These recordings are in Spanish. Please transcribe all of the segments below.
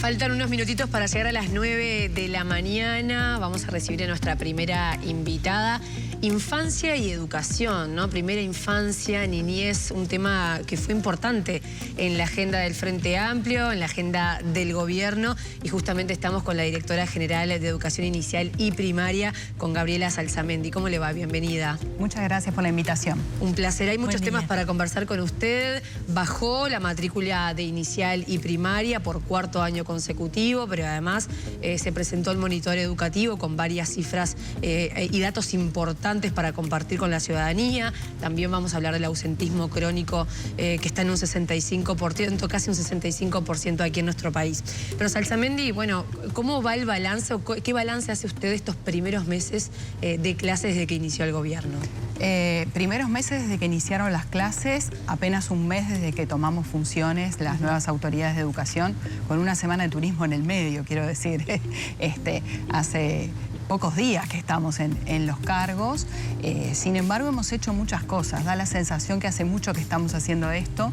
Faltan unos minutitos para llegar a las 9 de la mañana. Vamos a recibir a nuestra primera invitada. Infancia y educación, ¿no? Primera infancia, niñez, un tema que fue importante en la agenda del Frente Amplio, en la agenda del gobierno. Y justamente estamos con la directora general de Educación Inicial y Primaria, con Gabriela Salsamendi. ¿Cómo le va? Bienvenida. Muchas gracias por la invitación. Un placer. Hay muchos temas para conversar con usted. Bajó la matrícula de inicial y primaria por cuarto año consecutivo, pero además se presentó el monitoreo educativo con varias cifras y datos importantes para compartir con la ciudadanía. También vamos a hablar del ausentismo crónico que está en un 65%, casi un 65% aquí en nuestro país. Pero Salsamendi, bueno, ¿cómo va el balance o qué balance hace usted de estos primeros meses de clases desde que inició el gobierno? Primeros meses desde que iniciaron las clases, apenas un mes desde que tomamos funciones las nuevas autoridades de educación, con una semana de turismo en el medio, quiero decir, hace pocos días que estamos en los cargos. Sin embargo, hemos hecho muchas cosas. Da la sensación que hace mucho que estamos haciendo esto,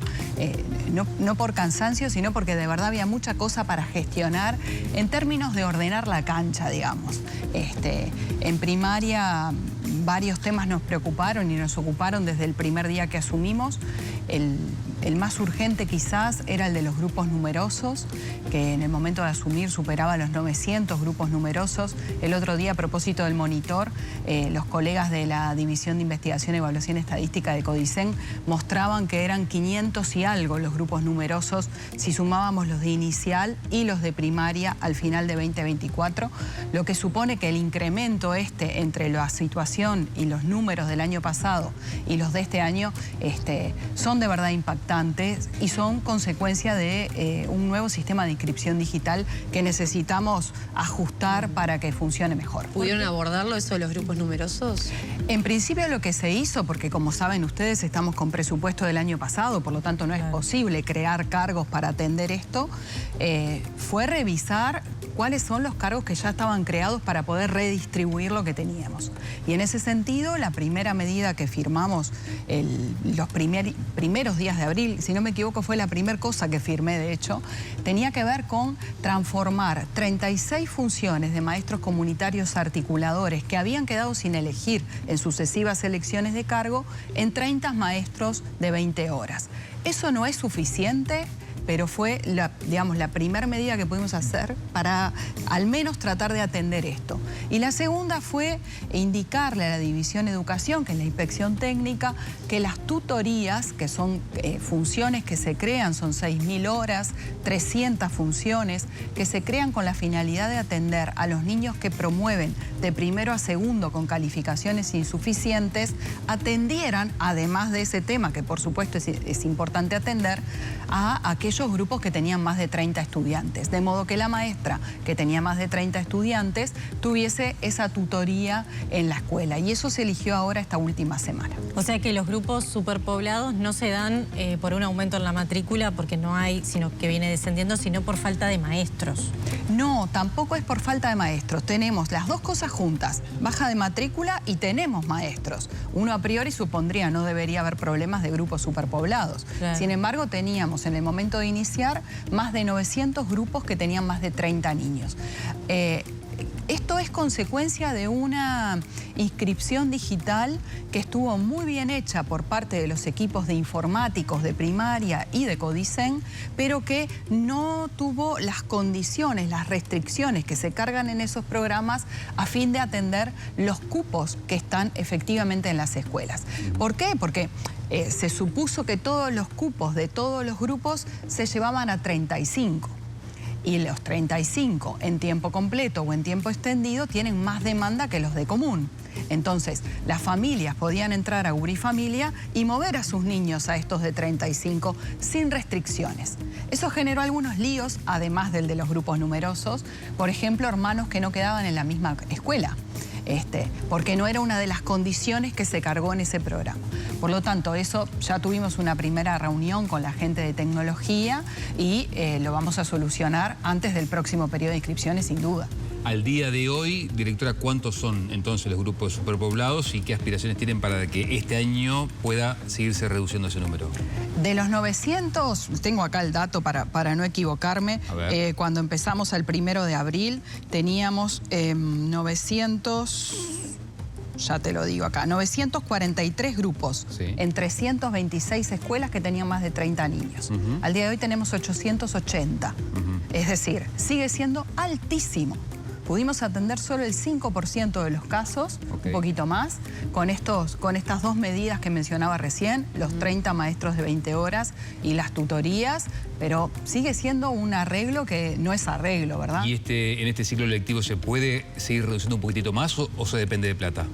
no por cansancio, sino porque de verdad había mucha cosa para gestionar en términos de ordenar la cancha, digamos. En primaria varios temas nos preocuparon y nos ocuparon desde el primer día que asumimos. El más urgente quizás era el de los grupos numerosos, que en el momento de asumir superaba los 900 grupos numerosos. El otro día, a propósito del monitor, los colegas de la División de Investigación y Evaluación Estadística de Codicen mostraban que eran 500 y algo los grupos numerosos si sumábamos los de inicial y los de primaria al final de 2024, lo que supone que el incremento entre la situación y los números del año pasado y los de este año son de verdad impactantes y son consecuencia de un nuevo sistema de inscripción digital que necesitamos ajustar para que funcione mejor. ¿Pudieron abordarlo eso de los grupos numerosos? En principio lo que se hizo, porque como saben ustedes estamos con presupuesto del año pasado, por lo tanto no es posible crear cargos para atender esto, fue revisar cuáles son los cargos que ya estaban creados para poder redistribuir lo que teníamos. Y en ese sentido, la primera medida que firmamos los primeros días de abril, si no me equivoco fue la primera cosa que firmé de hecho, tenía que ver con transformar 36 funciones de maestros comunitarios articuladores que habían quedado sin elegir en sucesivas elecciones de cargo en 30 maestros de 20 horas. Eso no es suficiente, pero fue la primera medida que pudimos hacer para al menos tratar de atender esto. Y la segunda fue indicarle a la División de Educación, que es la inspección técnica, que las tutorías, que son funciones que se crean, son 6.000 horas, 300 funciones, que se crean con la finalidad de atender a los niños que promueven de primero a segundo con calificaciones insuficientes, atendieran, además de ese tema, que por supuesto es importante atender, a aquellos grupos que tenían más de 30 estudiantes. De modo que la maestra que tenía más de 30 estudiantes tuviese esa tutoría en la escuela. Y eso se eligió ahora esta última semana. O sea que los grupos superpoblados no se dan por un aumento en la matrícula porque no hay, sino que viene descendiendo, sino por falta de maestros. No, tampoco es por falta de maestros. Tenemos las dos cosas juntas, baja de matrícula y tenemos maestros. Uno a priori supondría no debería haber problemas de grupos superpoblados. Claro. Sin embargo, teníamos en el momento de iniciar más de 900 grupos que tenían más de 30 niños. Esto es consecuencia de una inscripción digital que estuvo muy bien hecha por parte de los equipos de informáticos de primaria y de Codicen, pero que no tuvo las condiciones, las restricciones que se cargan en esos programas a fin de atender los cupos que están efectivamente en las escuelas. ¿Por qué? Porque se supuso que todos los cupos de todos los grupos se llevaban a 35. Y los 35 en tiempo completo o en tiempo extendido tienen más demanda que los de común. Entonces, las familias podían entrar a Urifamilia y mover a sus niños a estos de 35 sin restricciones. Eso generó algunos líos, además del de los grupos numerosos. Por ejemplo, hermanos que no quedaban en la misma escuela. Porque no era una de las condiciones que se cargó en ese programa. Por lo tanto, eso ya tuvimos una primera reunión con la gente de tecnología y lo vamos a solucionar antes del próximo periodo de inscripciones, sin duda. Al día de hoy, directora, ¿cuántos son entonces los grupos superpoblados y qué aspiraciones tienen para que este año pueda seguirse reduciendo ese número? De los 900, tengo acá el dato para no equivocarme, cuando empezamos el 1 de abril teníamos 900... Ya te lo digo acá, 943 grupos en 326 escuelas que tenían más de 30 niños. Al día de hoy tenemos 880. Es decir, sigue siendo altísimo. Pudimos atender solo el 5% de los casos, un poquito más, con estas dos medidas que mencionaba recién, los 30 maestros de 20 horas y las tutorías, pero sigue siendo un arreglo que no es arreglo, ¿verdad? ¿Y en este ciclo lectivo se puede seguir reduciendo un poquitito más o se depende de plata?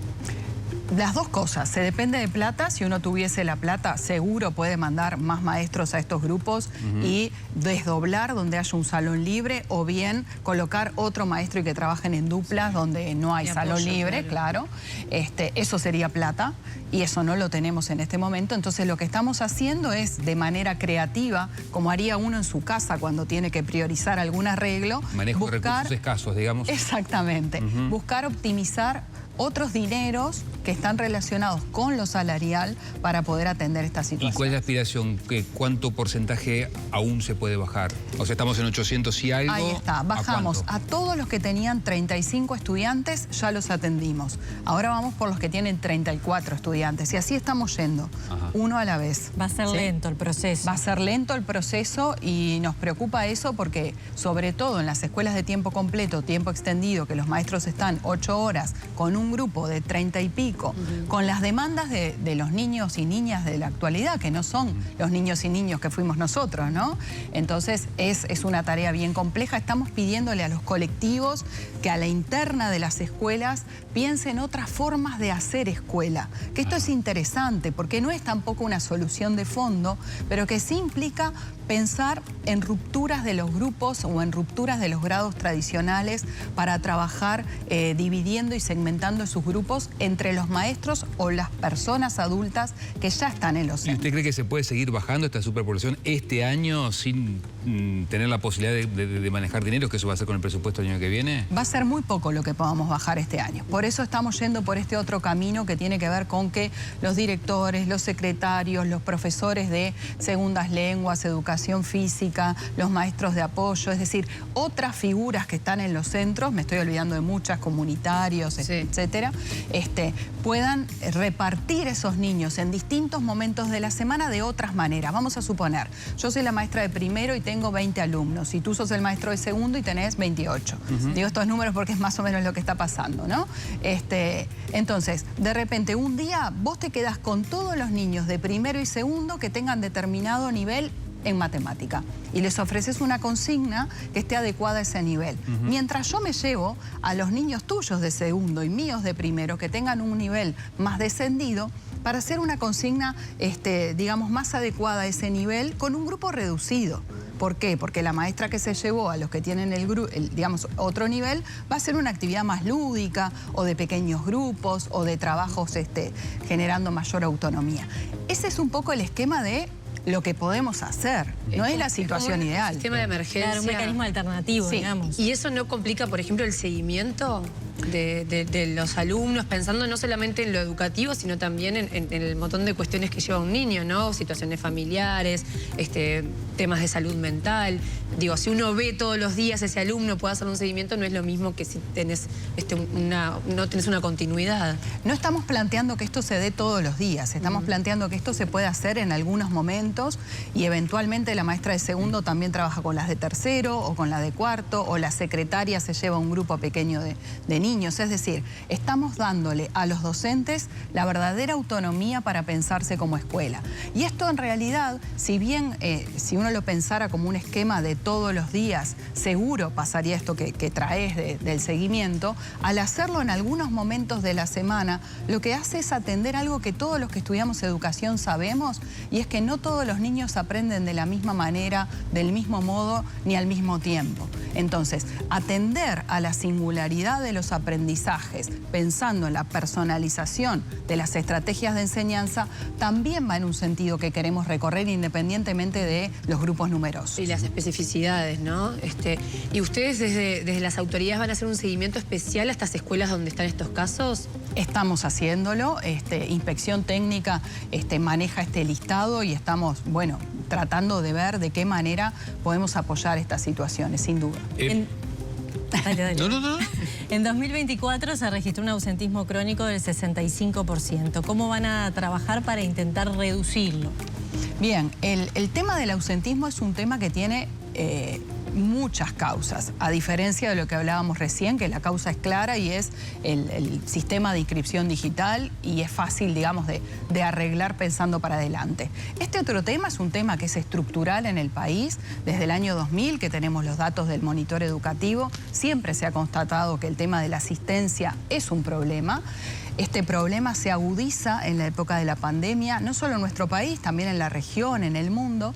Las dos cosas, se depende de plata. Si uno tuviese la plata, seguro puede mandar más maestros a estos grupos y desdoblar donde haya un salón libre, o bien colocar otro maestro y que trabajen en duplas donde no hay salón libre, claro. Eso sería plata y eso no lo tenemos en este momento. Entonces lo que estamos haciendo es, de manera creativa, como haría uno en su casa cuando tiene que priorizar algún arreglo, manejo de recursos escasos, digamos. Exactamente. Buscar optimizar otros dineros que están relacionados con lo salarial para poder atender esta situación. ¿Y cuál es la aspiración? ¿Cuánto porcentaje aún se puede bajar? O sea, estamos en 800 y algo. Ahí está, bajamos a todos los que tenían 35 estudiantes, ya los atendimos. Ahora vamos por los que tienen 34 estudiantes y así estamos yendo, uno a la vez. Va a ser lento el proceso. Va a ser lento el proceso y nos preocupa eso porque, sobre todo en las escuelas de tiempo completo, tiempo extendido, que los maestros están 8 horas con un grupo de 30 y pico, con las demandas de los niños y niñas de la actualidad, que no son los niños y niños que fuimos nosotros, ¿no? Entonces es una tarea bien compleja. Estamos pidiéndole a los colectivos que a la interna de las escuelas piensen otras formas de hacer escuela. Que esto es interesante porque no es tampoco una solución de fondo, pero que sí implica pensar en rupturas de los grupos o en rupturas de los grados tradicionales para trabajar dividiendo y segmentando sus grupos entre los maestros o las personas adultas que ya están en los centros. ¿Y usted cree que se puede seguir bajando esta superpoblación este año sin tener la posibilidad de manejar dinero, que eso va a ser con el presupuesto el año que viene? Va a ser muy poco lo que podamos bajar este año. Por eso estamos yendo por este otro camino que tiene que ver con que los directores, los secretarios, los profesores de segundas lenguas, educación física, los maestros de apoyo, es decir, otras figuras que están en los centros, me estoy olvidando de muchas, comunitarios, etcétera, puedan repartir esos niños en distintos momentos de la semana de otras maneras. Vamos a suponer, yo soy la maestra de primero y tengo 20 alumnos, y tú sos el maestro de segundo y tenés 28. Digo estos números porque es más o menos lo que está pasando, ¿no? Entonces, de repente, un día vos te quedás con todos los niños de primero y segundo que tengan determinado nivel en matemática y les ofreces una consigna que esté adecuada a ese nivel. Mientras yo me llevo a los niños tuyos de segundo y míos de primero que tengan un nivel más descendido para hacer una consigna, digamos, más adecuada a ese nivel con un grupo reducido. ¿Por qué? Porque la maestra que se llevó a los que tienen digamos, otro nivel va a ser una actividad más lúdica o de pequeños grupos o de trabajos generando mayor autonomía. Ese es un poco el esquema de lo que podemos hacer. No es la situación ideal. Un sistema de emergencia. Claro, un mecanismo alternativo, digamos. ¿Y eso no complica, por ejemplo, el seguimiento de los alumnos, pensando no solamente en lo educativo, sino también en el montón de cuestiones que lleva un niño, ¿no? Situaciones familiares, temas de salud mental. Digo, si uno ve todos los días ese alumno, puede hacer un seguimiento, no es lo mismo que si tenés no tenés una continuidad. No estamos planteando que esto se dé todos los días, estamos planteando que esto se puede hacer en algunos momentos y eventualmente la maestra de segundo también trabaja con las de tercero o con la de cuarto, o la secretaria se lleva un grupo pequeño de niños. Es decir, estamos dándole a los docentes la verdadera autonomía para pensarse como escuela. Y esto en realidad, si bien si uno lo pensara como un esquema de todos los días, seguro pasaría esto que traes del seguimiento, al hacerlo en algunos momentos de la semana, lo que hace es atender algo que todos los que estudiamos educación sabemos, y es que no todos los niños aprenden de la misma manera, del mismo modo, ni al mismo tiempo. Entonces, atender a la singularidad de los aprendizajes, pensando en la personalización de las estrategias de enseñanza, también va en un sentido que queremos recorrer independientemente de los grupos numerosos. Y las especificidades, ¿no? ¿Y ustedes desde las autoridades van a hacer un seguimiento especial a estas escuelas donde están estos casos? Estamos haciéndolo, Inspección Técnica maneja este listado y estamos, bueno, tratando de ver de qué manera podemos apoyar estas situaciones, sin duda. Dale. No. En 2024 se registró un ausentismo crónico del 65%. ¿Cómo van a trabajar para intentar reducirlo? Bien, el tema del ausentismo es un tema que tiene muchas causas, a diferencia de lo que hablábamos recién, que la causa es clara y es el sistema de inscripción digital y es fácil, digamos, de arreglar pensando para adelante. Este otro tema es un tema que es estructural en el país. Desde el año 2000, que tenemos los datos del monitor educativo, siempre se ha constatado que el tema de la asistencia es un problema. Este problema se agudiza en la época de la pandemia, no solo en nuestro país, también en la región, en el mundo.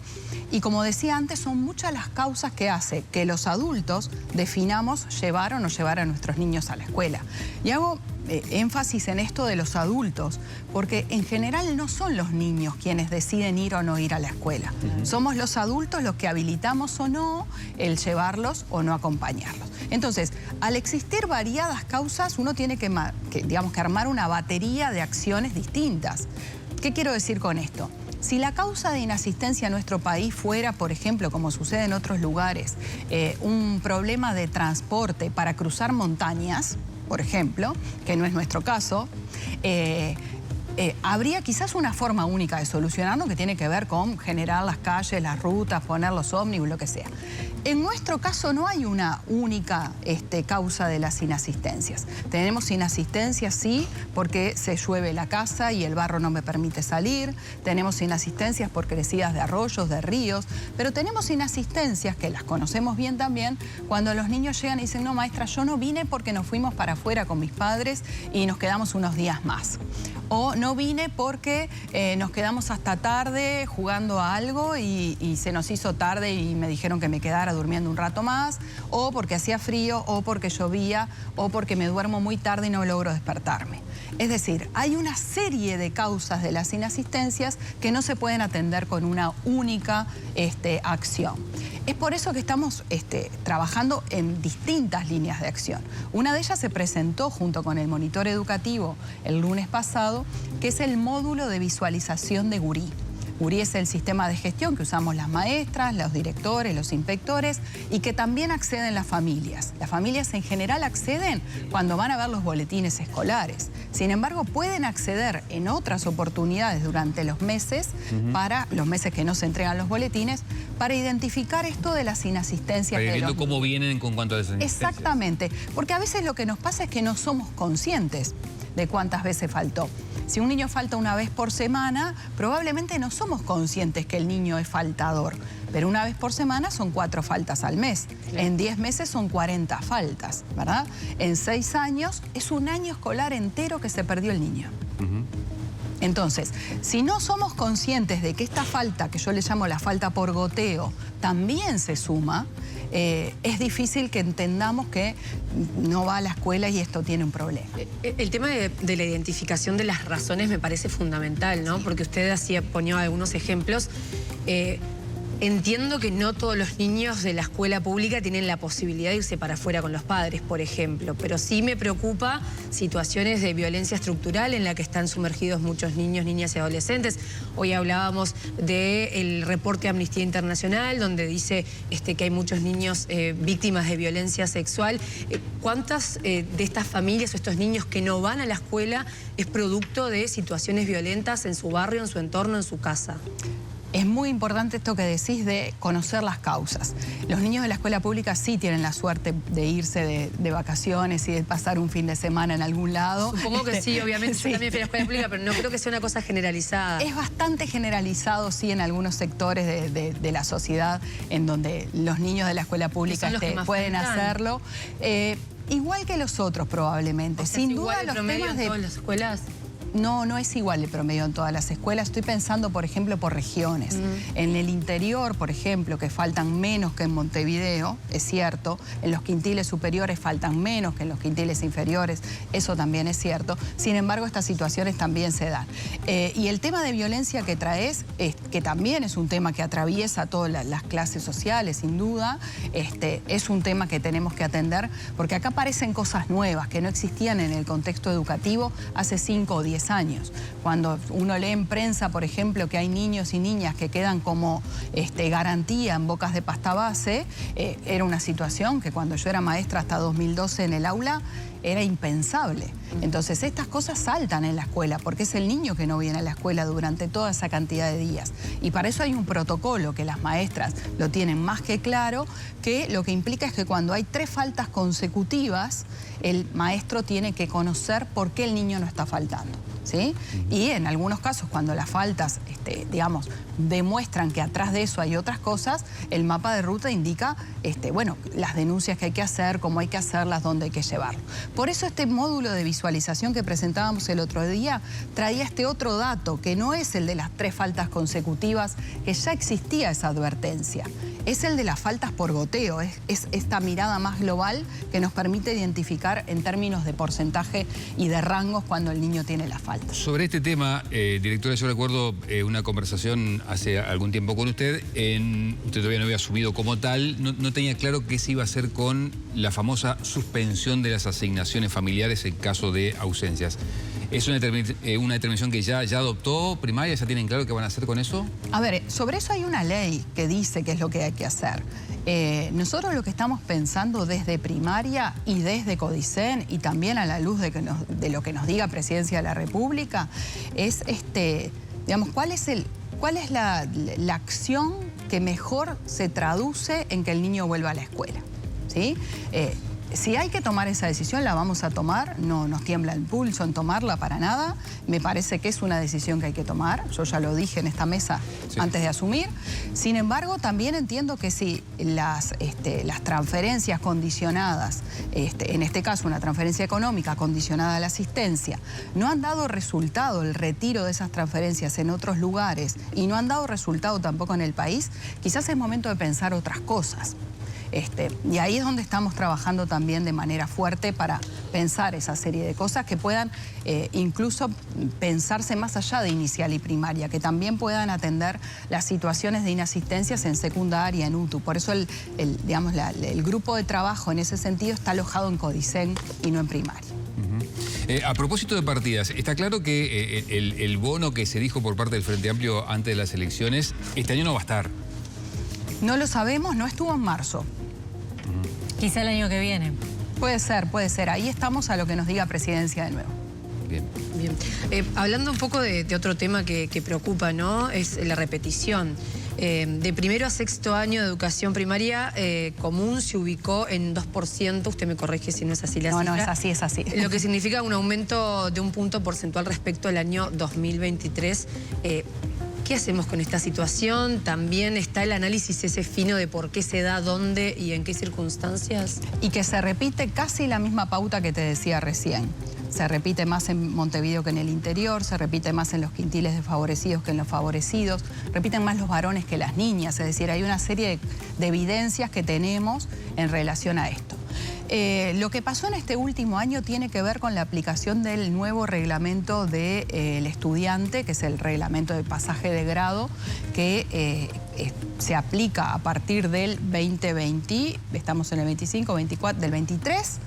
Y como decía antes, son muchas las causas que hace que los adultos definamos llevar o no llevar a nuestros niños a la escuela. Y hago énfasis en esto de los adultos, porque en general no son los niños quienes deciden ir o no ir a la escuela. Somos los adultos los que habilitamos o no el llevarlos o no acompañarlos. Entonces, al existir variadas causas, uno tiene que armar una batería de acciones distintas. ¿Qué quiero decir con esto? Si la causa de inasistencia en nuestro país fuera, por ejemplo, como sucede en otros lugares, un problema de transporte para cruzar montañas, por ejemplo, que no es nuestro caso, habría quizás una forma única de solucionarlo que tiene que ver con generar las calles, las rutas, poner los ómnibus, lo que sea. En nuestro caso no hay una única causa de las inasistencias. Tenemos inasistencias, sí, porque se llueve la casa y el barro no me permite salir. Tenemos inasistencias por crecidas de arroyos, de ríos. Pero tenemos inasistencias, que las conocemos bien también, cuando los niños llegan y dicen, no, maestra, yo no vine porque nos fuimos para afuera con mis padres y nos quedamos unos días más. O no vine porque nos quedamos hasta tarde jugando a algo y se nos hizo tarde y me dijeron que me quedara durmiendo un rato más, o porque hacía frío, o porque llovía, o porque me duermo muy tarde y no logro despertarme. Es decir, hay una serie de causas de las inasistencias que no se pueden atender con una única acción. Es por eso que estamos trabajando en distintas líneas de acción. Una de ellas se presentó junto con el monitor educativo el lunes pasado, que es el módulo de visualización de Gurí. Gurí es el sistema de gestión que usamos las maestras, los directores, los inspectores y que también acceden las familias. Las familias en general acceden cuando van a ver los boletines escolares. Sin embargo, pueden acceder en otras oportunidades durante los meses, para los meses que no se entregan los boletines, para identificar esto de las inasistencias. Para ir viendo cómo vienen con cuanto a las inasistencias. Exactamente, porque a veces lo que nos pasa es que no somos conscientes de cuántas veces faltó. Si un niño falta una vez por semana, probablemente no somos conscientes que el niño es faltador. Pero una vez por semana son 4 faltas al mes. En 10 meses son 40 faltas, ¿verdad? En 6 años es un año escolar entero que se perdió el niño. Entonces, si no somos conscientes de que esta falta, que yo le llamo la falta por goteo, también se suma, es difícil que entendamos que no va a la escuela y esto tiene un problema. El tema de la identificación de las razones me parece fundamental, ¿no? Sí. Porque usted ponía algunos ejemplos. Entiendo que no todos los niños de la escuela pública tienen la posibilidad de irse para afuera con los padres, por ejemplo, pero sí me preocupa situaciones de violencia estructural en la que están sumergidos muchos niños, niñas y adolescentes. Hoy hablábamos del reporte de Amnistía Internacional, donde dice que hay muchos niños víctimas de violencia sexual. ¿Cuántas de estas familias o estos niños que no van a la escuela es producto de situaciones violentas en su barrio, en su entorno, en su casa? Es muy importante esto que decís de conocer las causas. Los niños de la escuela pública sí tienen la suerte de irse de vacaciones y de pasar un fin de semana en algún lado. Supongo que sí, obviamente. Sí. Yo también fui a la escuela pública, pero no creo que sea una cosa generalizada. Es bastante generalizado, sí, en algunos sectores de la sociedad en donde los niños de la escuela pública pueden hacerlo. Igual que los otros, probablemente. O sea, sin ¿es duda, igual el los promedio temas en todas las escuelas? no es igual el promedio en todas las escuelas. Estoy pensando, por ejemplo, por regiones. En el interior, por ejemplo, que faltan menos que en Montevideo, es cierto. En los quintiles superiores faltan menos que en los quintiles inferiores, eso también es cierto. Sin embargo, estas situaciones también se dan. Y el tema de violencia que traes, que también es un tema que atraviesa todas las clases sociales, sin duda, es un tema que tenemos que atender, porque acá aparecen cosas nuevas que no existían en el contexto educativo hace 5 o 10 años. Cuando uno lee en prensa, por ejemplo, que hay niños y niñas que quedan como garantía en bocas de pasta base, era una situación que cuando yo era maestra hasta 2012 en el aula, era impensable. Entonces estas cosas saltan en la escuela porque es el niño que no viene a la escuela durante toda esa cantidad de días. Y para eso hay un protocolo que las maestras lo tienen más que claro, que lo que implica es que cuando hay 3 faltas consecutivas, el maestro tiene que conocer por qué el niño no está faltando, ¿sí? Y en algunos casos, cuando las faltas, digamos, demuestran que atrás de eso hay otras cosas, el mapa de ruta indica, bueno, las denuncias que hay que hacer, cómo hay que hacerlas, dónde hay que llevarlo. Por eso este módulo de visualización que presentábamos el otro día traía este otro dato, que no es el de las 3 faltas consecutivas, que ya existía esa advertencia. Es el de las faltas por goteo, es esta mirada más global que nos permite identificar en términos de porcentaje y de rangos cuando el niño tiene las faltas. Sobre este tema, directora, yo recuerdo una conversación hace algún tiempo con usted. Usted todavía no había asumido como tal, no tenía claro qué se iba a hacer con la famosa suspensión de las asignaciones familiares en caso de ausencias. ¿Es una determinación que ya adoptó primaria? ¿Ya tienen claro qué van a hacer con eso? A ver, sobre eso hay una ley que dice qué es lo que hay que hacer. Nosotros lo que estamos pensando desde primaria y desde Codicen y también a la luz de lo que nos diga Presidencia de la República es, digamos, ¿cuál es la acción que mejor se traduce en que el niño vuelva a la escuela? ¿Sí? Si hay que tomar esa decisión, la vamos a tomar. No nos tiembla el pulso en tomarla para nada. Me parece que es una decisión que hay que tomar. Yo ya lo dije en esta mesa antes de asumir. Sin embargo, también entiendo que si las transferencias condicionadas, en este caso una transferencia económica condicionada a la asistencia, no han dado resultado el retiro de esas transferencias en otros lugares y no han dado resultado tampoco en el país, quizás es momento de pensar otras cosas. Y ahí es donde estamos trabajando también de manera fuerte para pensar esa serie de cosas que puedan incluso pensarse más allá de inicial y primaria, que también puedan atender las situaciones de inasistencias en secundaria, en UTU. Por eso el grupo de trabajo en ese sentido está alojado en Codicen y no en primaria. A propósito de partidas, está claro que el bono que se dijo por parte del Frente Amplio antes de las elecciones, este año no va a estar. No lo sabemos, no estuvo en marzo. Quizá el año que viene. Puede ser. Ahí estamos a lo que nos diga Presidencia de nuevo. Bien. Hablando un poco de otro tema que preocupa, ¿no? Es la repetición. De primero a sexto año de educación primaria común se ubicó en 2%. Usted me corrige si no es así la cifra. No, es así. Lo que significa un aumento de 1 punto porcentual respecto al año 2023. ¿Qué hacemos con esta situación? ¿También está el análisis ese fino de por qué se da, dónde y en qué circunstancias? Y que se repite casi la misma pauta que te decía recién. Se repite más en Montevideo que en el interior, se repite más en los quintiles desfavorecidos que en los favorecidos, repiten más los varones que las niñas, es decir, hay una serie de evidencias que tenemos en relación a esto. Lo que pasó en este último año tiene que ver con la aplicación del nuevo reglamento del estudiante, que es el reglamento de pasaje de grado, que se aplica a partir del 2020, estamos en el 25, 24, del 23,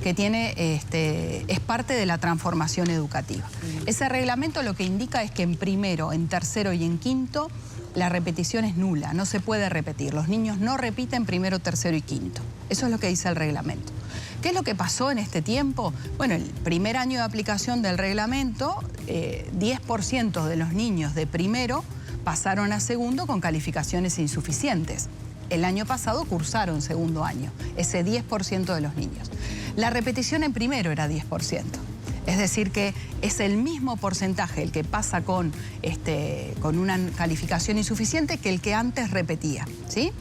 que es parte de la transformación educativa. Ese reglamento lo que indica es que en primero, en tercero y en quinto, la repetición es nula, no se puede repetir. Los niños no repiten primero, tercero y quinto. Eso es lo que dice el reglamento. ¿Qué es lo que pasó en este tiempo? Bueno, el primer año de aplicación del reglamento, 10% de los niños de primero pasaron a segundo con calificaciones insuficientes. El año pasado cursaron segundo año, ese 10% de los niños. La repetición en primero era 10%. Es decir, que es el mismo porcentaje el que pasa con una calificación insuficiente que el que antes repetía, ¿sí?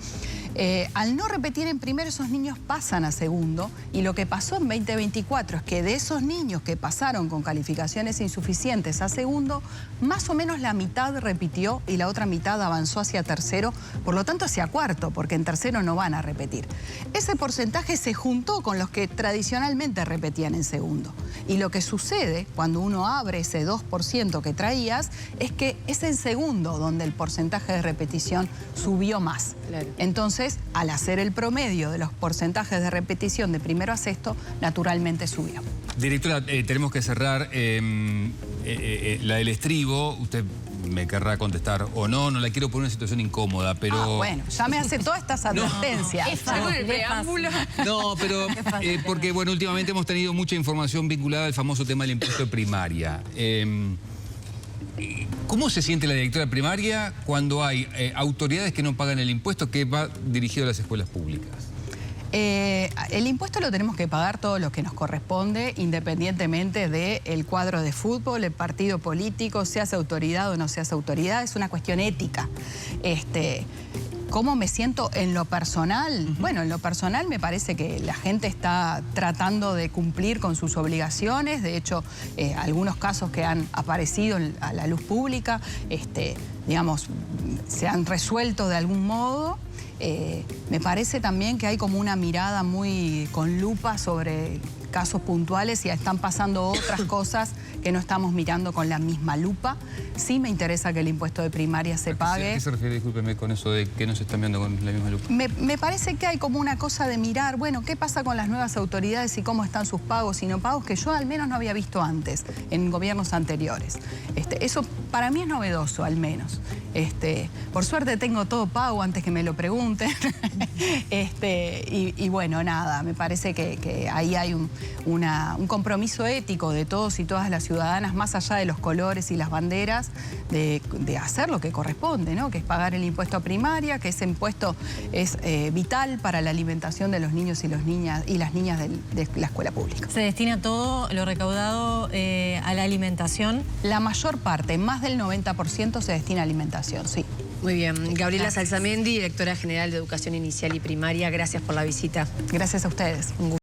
Al no repetir en primero, esos niños pasan a segundo, y lo que pasó en 2024 es que de esos niños que pasaron con calificaciones insuficientes a segundo, más o menos la mitad repitió y la otra mitad avanzó hacia tercero, por lo tanto hacia cuarto, porque en tercero no van a repetir. Ese porcentaje se juntó con los que tradicionalmente repetían en segundo. Y lo que sucede cuando uno abre ese 2% que traías es que es en segundo donde el porcentaje de repetición subió más. Claro. Entonces, al hacer el promedio de los porcentajes de repetición de primero a sexto, naturalmente subió. Directora, tenemos que cerrar la del estribo. Usted me querrá contestar o no, no la quiero poner en una situación incómoda, pero... Bueno, ya me hace todas estas advertencias. Es fácil, el preámbulo. No, pero porque, bueno, últimamente hemos tenido mucha información vinculada al famoso tema del impuesto de primaria. ¿Cómo se siente la directora de primaria cuando hay autoridades que no pagan el impuesto que va dirigido a las escuelas públicas? El impuesto lo tenemos que pagar todos los que nos corresponde, independientemente del cuadro de fútbol, el partido político, seas autoridad o no seas autoridad, es una cuestión ética. ¿Cómo me siento en lo personal? Bueno, en lo personal me parece que la gente está tratando de cumplir con sus obligaciones. De hecho, algunos casos que han aparecido a la luz pública, digamos, se han resuelto de algún modo. Me parece también que hay como una mirada muy con lupa sobre casos puntuales y están pasando otras cosas que no estamos mirando con la misma lupa. Sí me interesa que el impuesto de primaria se pague. ¿A qué se refiere, discúlpeme, con eso de que no se están viendo con la misma lupa? Me parece que hay como una cosa de mirar, bueno, ¿qué pasa con las nuevas autoridades y cómo están sus pagos y no pagos que yo al menos no había visto antes en gobiernos anteriores? Eso para mí es novedoso, al menos. Por suerte tengo todo pago antes que me lo pregunten. Y bueno, nada, me parece que ahí hay un compromiso ético de todos y todas las ciudadanas, más allá de los colores y las banderas, de hacer lo que corresponde, ¿no? Que es pagar el impuesto a primaria, que ese impuesto es vital para la alimentación de los niños y las niñas de la escuela pública. ¿Se destina todo lo recaudado a la alimentación? La mayor parte, más del 90%, se destina a alimentación, sí. Muy bien. Gabriela Salsamendi, directora general de Educación Inicial y Primaria, gracias por la visita. Gracias a ustedes. Un gusto.